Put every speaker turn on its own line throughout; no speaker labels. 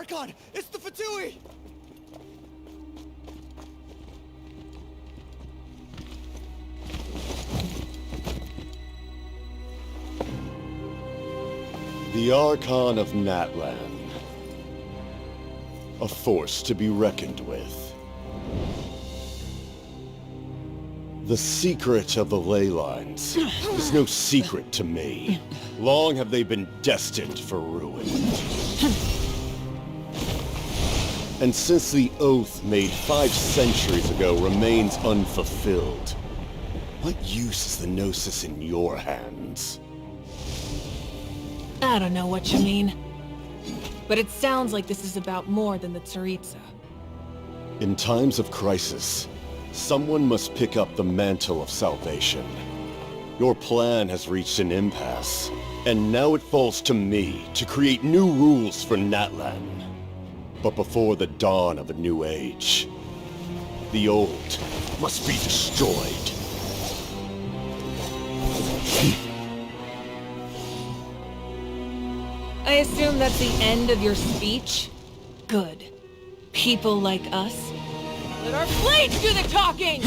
Archon! It's the Fatui!
The Archon of Natlan. A force to be reckoned with. The secret of the ley lines is no secret to me. Long have they been destined for ruin. And since the oath made 5 centuries ago remains unfulfilled, what use is the Gnosis in your hands?
I don't know what you mean. But it sounds like this is about more than the Tsaritsa.
In times of crisis, someone must pick up the mantle of salvation. Your plan has reached an impasse, and now it falls to me to create new rules for Natlan. But before the dawn of a new age, the old must be destroyed.
I assume that's the end of your speech? Good. People like us? Let our blades do the talking!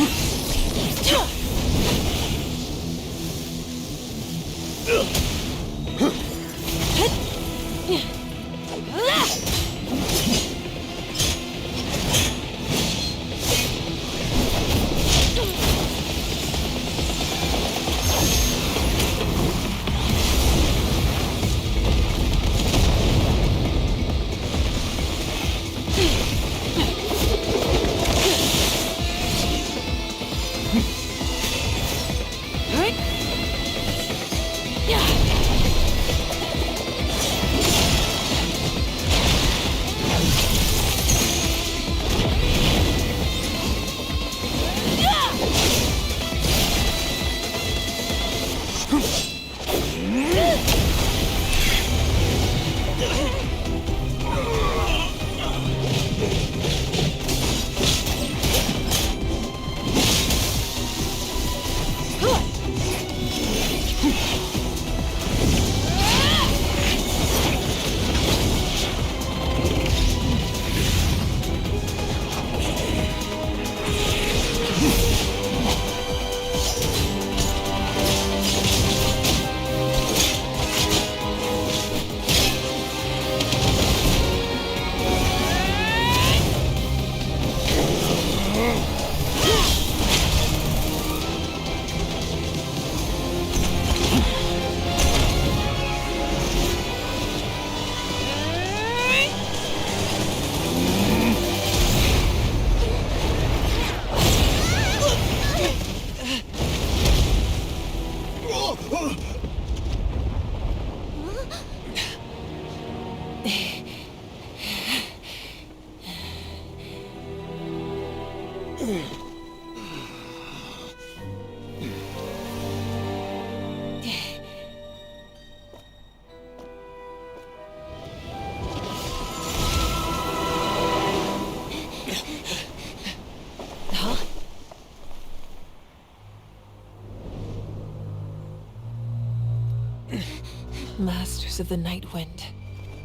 Masters of the Night Wind.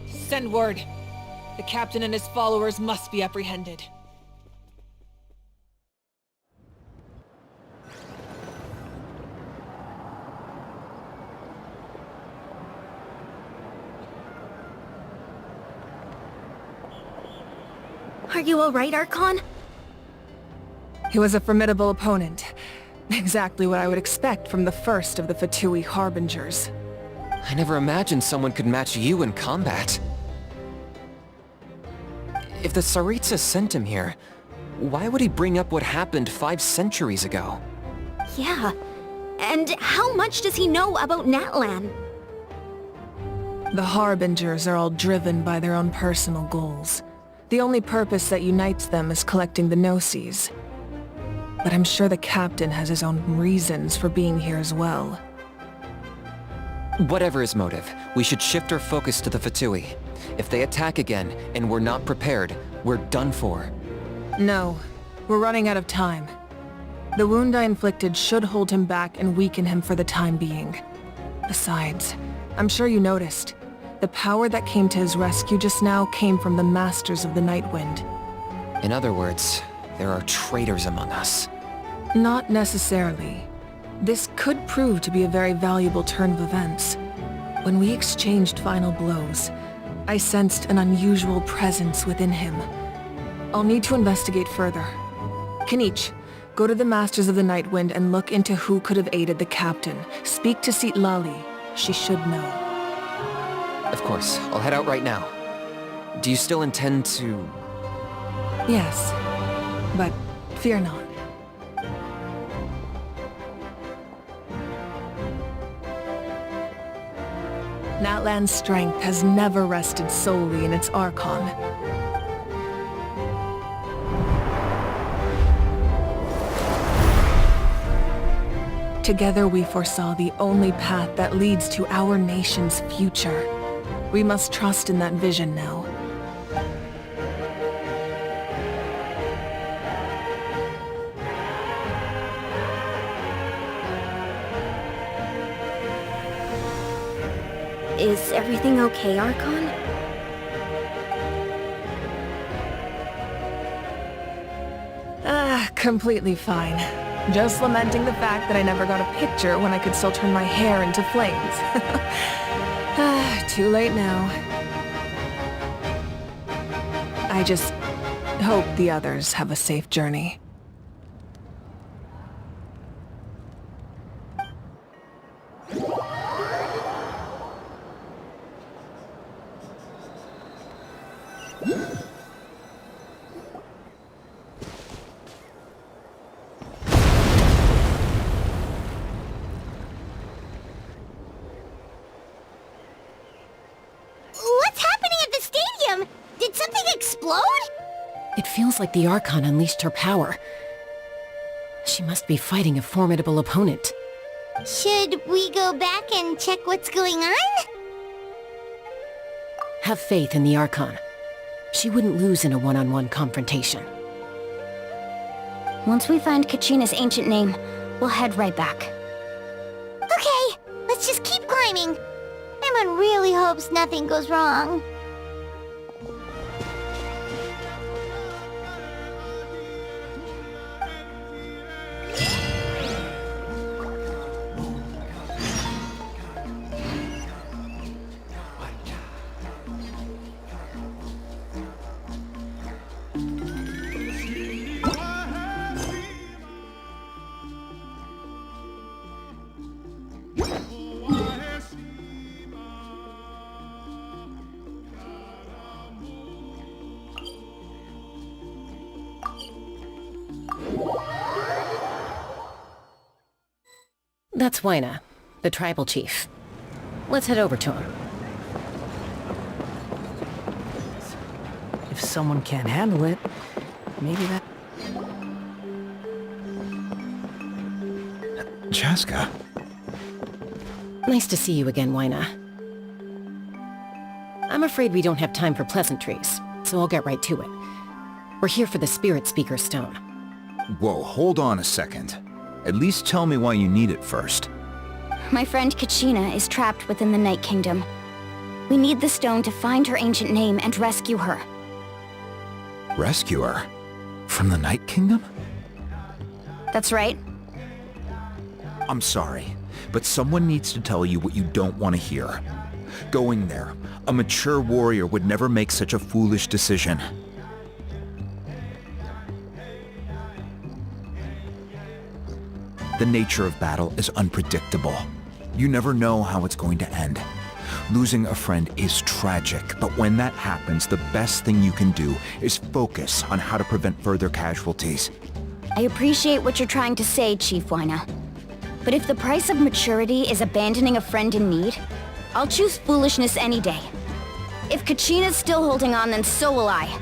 Send word. The captain and his followers must be apprehended.
Are you alright, Archon?
He was a formidable opponent. Exactly what I would expect from the first of the Fatui Harbingers.
I never imagined someone could match you in combat. If the Tsaritsa sent him here, why would he bring up what happened 5 centuries ago?
Yeah. And how much does he know about Natlan?
The Harbingers are all driven by their own personal goals. The only purpose that unites them is collecting the Gnosis. But I'm sure the captain has his own reasons for being here as well.
Whatever his motive, we should shift our focus to the Fatui. If they attack again, and we're not prepared, we're done for.
No, we're running out of time. The wound I inflicted should hold him back and weaken him for the time being. Besides, I'm sure you noticed, The power that came to his rescue just now came from the Masters of the Nightwind.
In other words, there are traitors among us.
Not necessarily. This could prove to be a very valuable turn of events. When we exchanged final blows, I sensed an unusual presence within him. I'll need to investigate further. Kenichi, go to the Masters of the Nightwind and look into who could have aided the captain. Speak to Lali. She should know.
Of course, I'll head out right now. Do you still intend to...
Yes, but fear not. Natlan's strength has never rested solely in its Archon. Together we foresaw the only path that leads to our nation's future. We must trust in that vision now.
Is everything okay, Archon?
Completely fine. Just lamenting the fact that I never got a picture when I could still turn my hair into flames. Too late now. I just hope the others have a safe journey.
What's happening at the stadium? Did something explode?
It feels like the Archon unleashed her power. She must be fighting a formidable opponent.
Should we go back and check what's going on?
Have faith in the Archon. She wouldn't lose in a one-on-one confrontation.
Once we find Kachina's ancient name, we'll head right back. Okay, let's just keep climbing. Everyone really hopes nothing goes wrong.
That's Waina, the tribal chief. Let's head over to him.
If someone can't handle it, maybe that...
Chaska.
Nice to see you again, Waina. I'm afraid we don't have time for pleasantries, so I'll get right to it. We're here for the Spirit Speaker Stone.
Whoa, hold on a second. At least tell me why you need it first.
My friend Kachina is trapped within the Night Kingdom. We need the stone to find her ancient name and rescue her.
Rescue her? From the Night Kingdom?
That's right.
I'm sorry, but someone needs to tell you what you don't want to hear. Going there, a mature warrior would never make such a foolish decision. The nature of battle is unpredictable. You never know how it's going to end. Losing a friend is tragic, but when that happens, the best thing you can do is focus on how to prevent further casualties.
I appreciate what you're trying to say, Chief Waina. But if the price of maturity is abandoning a friend in need, I'll choose foolishness any day. If Kachina's still holding on, then so will I.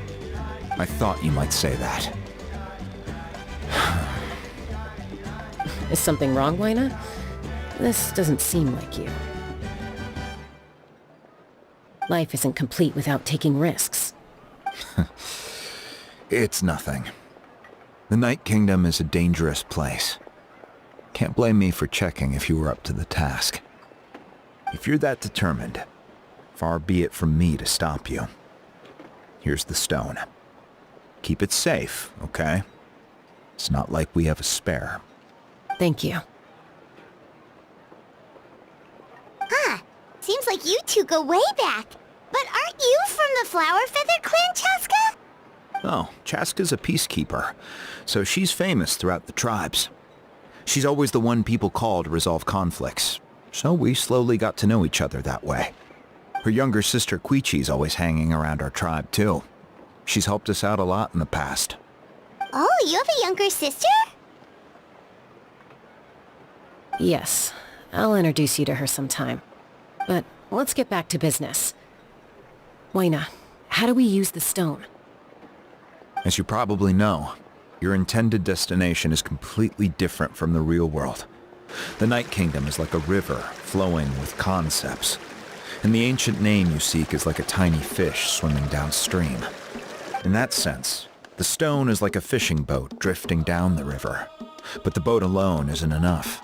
I thought you might say that.
Is something wrong, Waina? This doesn't seem like you. Life isn't complete without taking risks.
It's nothing. The Night Kingdom is a dangerous place. Can't blame me for checking if you were up to the task. If you're that determined, Far be it from me to stop you. Here's the stone. Keep it safe, okay? It's not like we have a spare.
Thank you.
Seems like you two go way back. But aren't you from the Flower Feather Clan, Chaska?
Oh, Chaska's a peacekeeper, so she's famous throughout the tribes. She's always the one people call to resolve conflicts, so we slowly got to know each other that way. Her younger sister Quichi's always hanging around our tribe, too. She's helped us out a lot in the past.
Oh, you have a younger sister?
Yes, I'll introduce you to her sometime. But let's get back to business. Waina, how do we use the stone?
As you probably know, your intended destination is completely different from the real world. The Night Kingdom is like a river flowing with concepts, and the ancient name you seek is like a tiny fish swimming downstream. In that sense, the stone is like a fishing boat drifting down the river, but the boat alone isn't enough.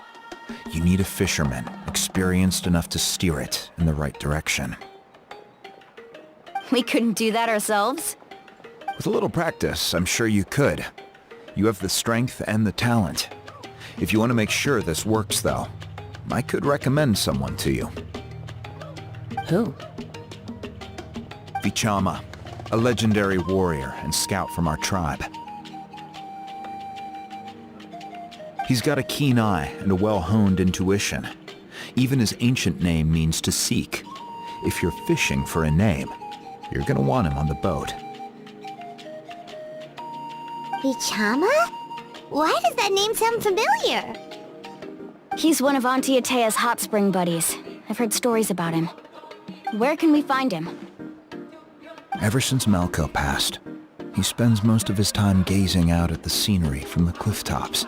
You need a fisherman experienced enough to steer it in the right direction.
We couldn't do that ourselves?
With a little practice, I'm sure you could. You have the strength and the talent. If you want to make sure this works, though, I could recommend someone to you.
Who?
Vichama, a legendary warrior and scout from our tribe. He's got a keen eye and a well-honed intuition. Even his ancient name means to seek. If you're fishing for a name, you're gonna want him on the boat.
Vichama? Why does that name sound familiar?
He's one of Auntie Atea's hot spring buddies. I've heard stories about him. Where can we find him?
Ever since Malco passed, he spends most of his time gazing out at the scenery from the cliff tops.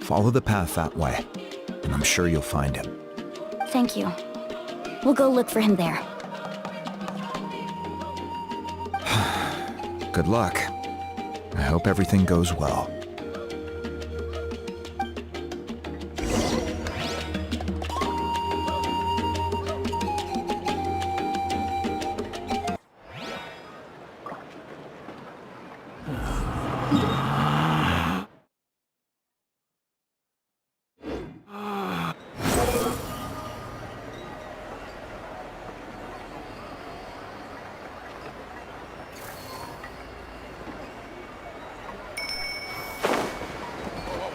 Follow the path that way, and I'm sure you'll find him.
Thank you. We'll go look for him there.
Good luck. I hope everything goes well.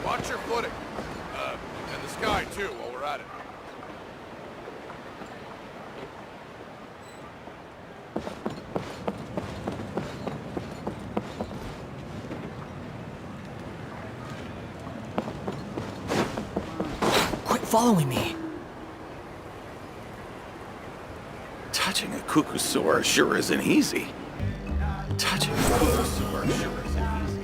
Watch your footing. And the sky, too, while we're at it.
Quit following me.
Touching a Kukusaur sure isn't easy. Touching a Kukusaur sure isn't easy.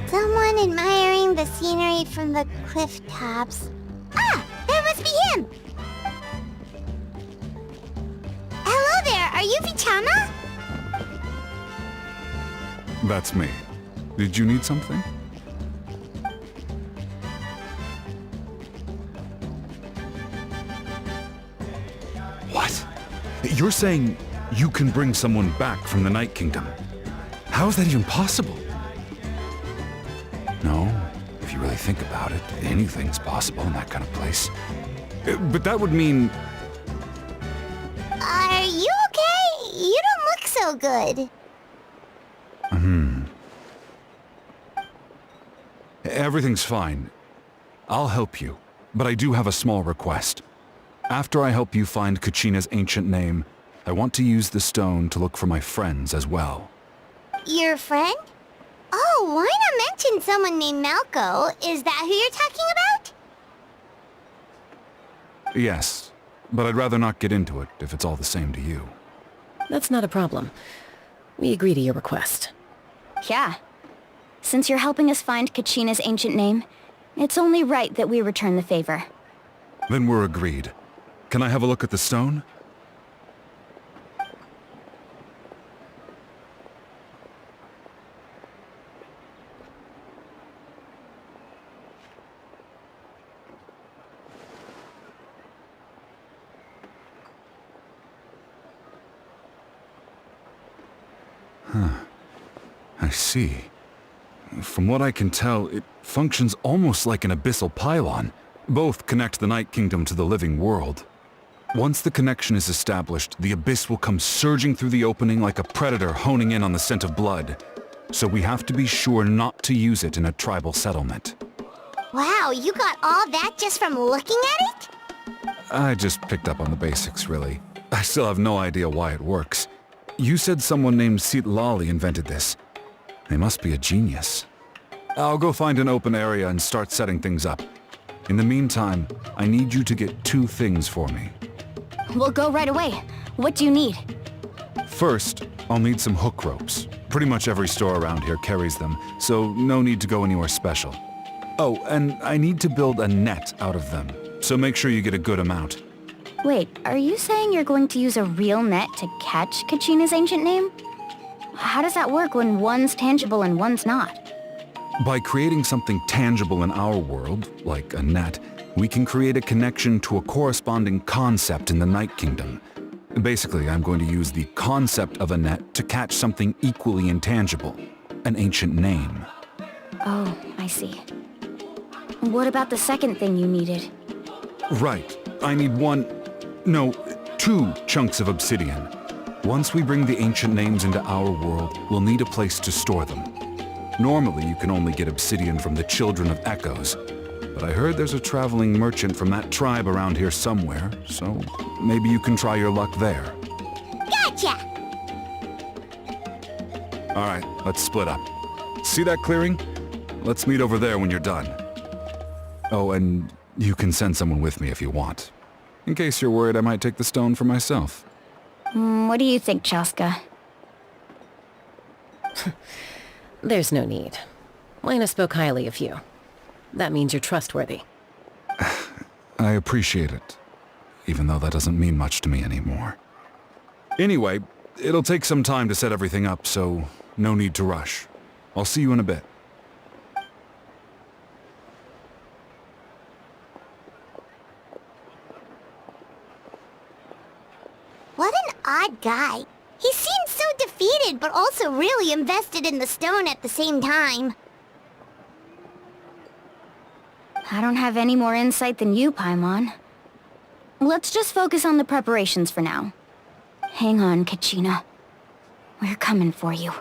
Someone admiring the scenery from the cliff tops. Ah! That must be him! Hello there, are you Vichama?
That's me. Did you need something? What? You're saying you can bring someone back from the Night Kingdom? How is that even possible? No, if you really think about it, anything's possible in that kind of place. But that would mean...
Are you okay? You don't look so good.
Everything's fine. I'll help you, but I do have a small request. After I help you find Kachina's ancient name, I want to use the stone to look for my friends as well.
Your friend? Oh, why not mention someone named Malco? Is that who you're talking about?
Yes, but I'd rather not get into it if it's all the same to you.
That's not a problem. We agree to your request.
Yeah. Since you're helping us find Kachina's ancient name, it's only right that we return the favor.
Then we're agreed. Can I have a look at the stone? I see. From what I can tell, it functions almost like an abyssal pylon. Both connect the Night Kingdom to the living world. Once the connection is established, the abyss will come surging through the opening like a predator honing in on the scent of blood. So we have to be sure not to use it in a tribal settlement.
Wow, you got all that just from looking at it?
I just picked up on the basics, really. I still have no idea why it works. You said someone named Lali invented this. They must be a genius. I'll go find an open area and start setting things up. In the meantime, I need you to get 2 things for me.
We'll go right away. What do you need?
First, I'll need some hook ropes. Pretty much every store around here carries them, so no need to go anywhere special. Oh, and I need to build a net out of them, so make sure you get a good amount.
Wait, are you saying you're going to use a real net to catch Kachina's ancient name? How does that work when one's tangible and one's not?
By creating something tangible in our world, like a net, we can create a connection to a corresponding concept in the Night Kingdom. Basically, I'm going to use the concept of a net to catch something equally intangible, an ancient name.
Oh, I see. What about the second thing you needed?
Right. I need 2 chunks of obsidian. Once we bring the ancient names into our world, we'll need a place to store them. Normally, you can only get obsidian from the Children of Echoes, but I heard there's a traveling merchant from that tribe around here somewhere, so maybe you can try your luck there.
Gotcha!
Alright, let's split up. See that clearing? Let's meet over there when you're done. Oh, and you can send someone with me if you want. In case you're worried I might take the stone for myself.
What do you think, Chaska?
There's no need. Lena spoke highly of you. That means you're trustworthy.
I appreciate it, even though that doesn't mean much to me anymore. Anyway, it'll take some time to set everything up, so no need to rush. I'll see you in a bit.
What an odd guy. He seems so defeated, but also really invested in the stone at the same time.
I don't have any more insight than you, Paimon. Let's just focus on the preparations for now. Hang on, Kachina. We're coming for you.